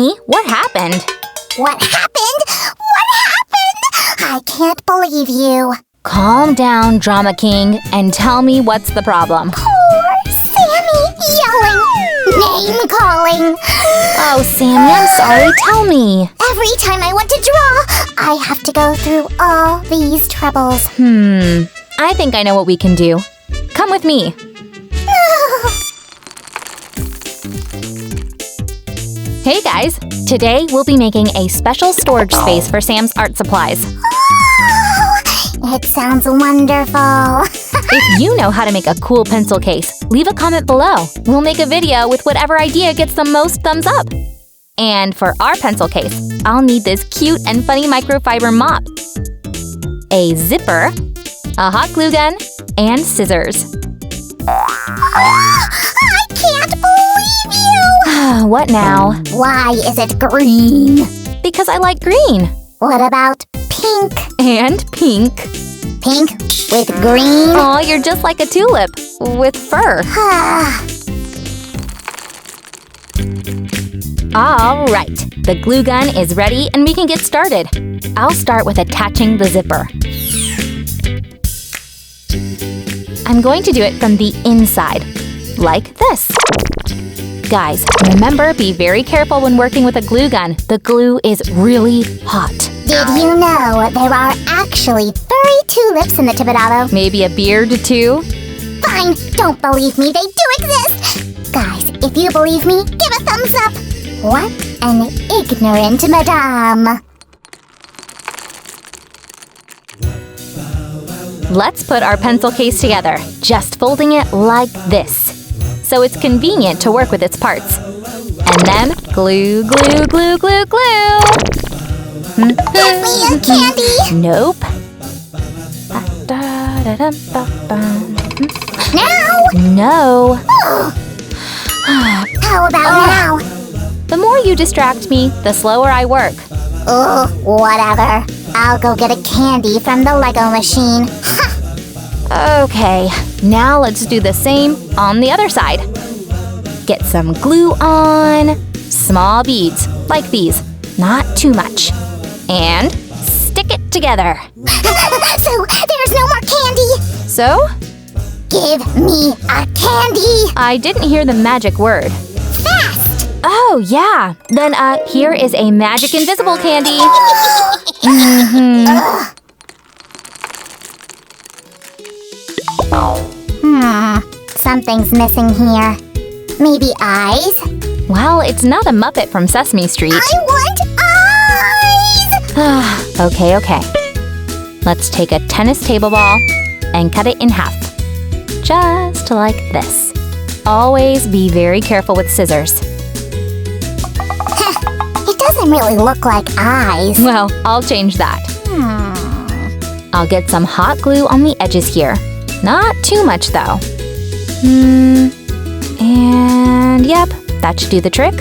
Sammy, what happened? What happened? What happened? I can't believe you. Calm down, Drama King, and tell me what's the problem. Poor Sammy yelling, name calling. Oh, Sammy, I'm sorry. Tell me. Every time I want to draw, I have to go through all these troubles. I think I know what we can do. Come with me. Hey guys, today we'll be making a special storage space for Sam's art supplies. Oh, it sounds wonderful. If you know how to make a cool pencil case, leave a comment below. We'll make a video with whatever idea gets the most thumbs up. And for our pencil case, I'll need this cute and funny microfiber mop, a zipper, a hot glue gun, and scissors. I can't believe you! What now? Why is it green? Because I like green. What about pink? And pink. Pink with green? Aw, you're just like a tulip with fur. All right, the glue gun is ready and we can get started. I'll start with attaching the zipper. I'm going to do it from the inside, like this. Guys, remember, be very careful when working with a glue gun. The glue is really hot. Did you know there are actually furry tulips in the Tibedato? Maybe a beard too? Fine, don't believe me, they do exist! Guys, if you believe me, give a thumbs up! What an ignorant madame! Let's put our pencil case together, just folding it like this, so it's convenient to work with its parts. And then glue, glue, glue, glue, glue! Give me a candy! Nope. Now? No. How about now? The more you distract me, the slower I work. Ugh, whatever. I'll go get a candy from the Lego machine. Okay, now let's do the same on the other side. Get some glue on, small beads, like these, not too much. And stick it together. So, there's no more candy? So? Give me a candy! I didn't hear the magic word. Fast! Oh, yeah. Then, here is a magic invisible candy. Something's missing here. Maybe eyes? Well, it's not a Muppet from Sesame Street. I want eyes! Okay. Let's take a tennis table ball and cut it in half. Just like this. Always be very careful with scissors. It doesn't really look like eyes. Well, I'll change that. I'll get some hot glue on the edges here. Not too much, though. And yep, that should do the trick.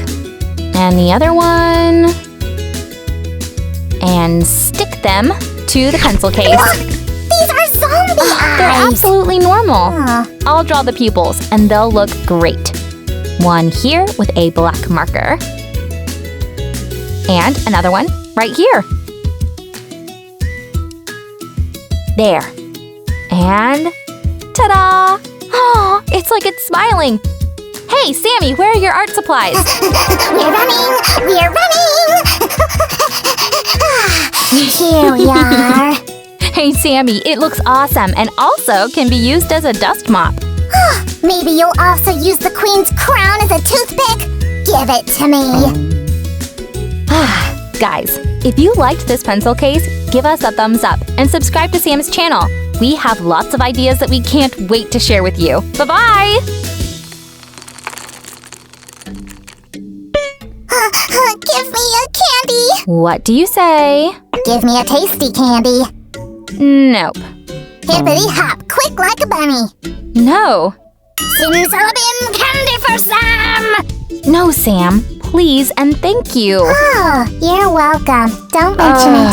And the other one. And stick them to the pencil case. Look! These are zombie eyes! They're absolutely normal. I'll draw the pupils, and they'll look great. One here with a black marker. And another one right here. There. And ta-da! Oh, it's like it's smiling. Hey, Sammy, where are your art supplies? We're running! Here we are. Hey, Sammy, it looks awesome and also can be used as a dust mop. Maybe you'll also use the queen's crown as a toothpick? Give it to me. Guys, if you liked this pencil case, give us a thumbs up and subscribe to Sam's channel. We have lots of ideas that we can't wait to share with you. Bye-bye! Give me a candy. What do you say? Give me a tasty candy. Nope. Hippity hop, quick like a bunny. No. Simsalabim, candy for Sam! No, Sam. Please and thank you. Oh, you're welcome. Don't mention it.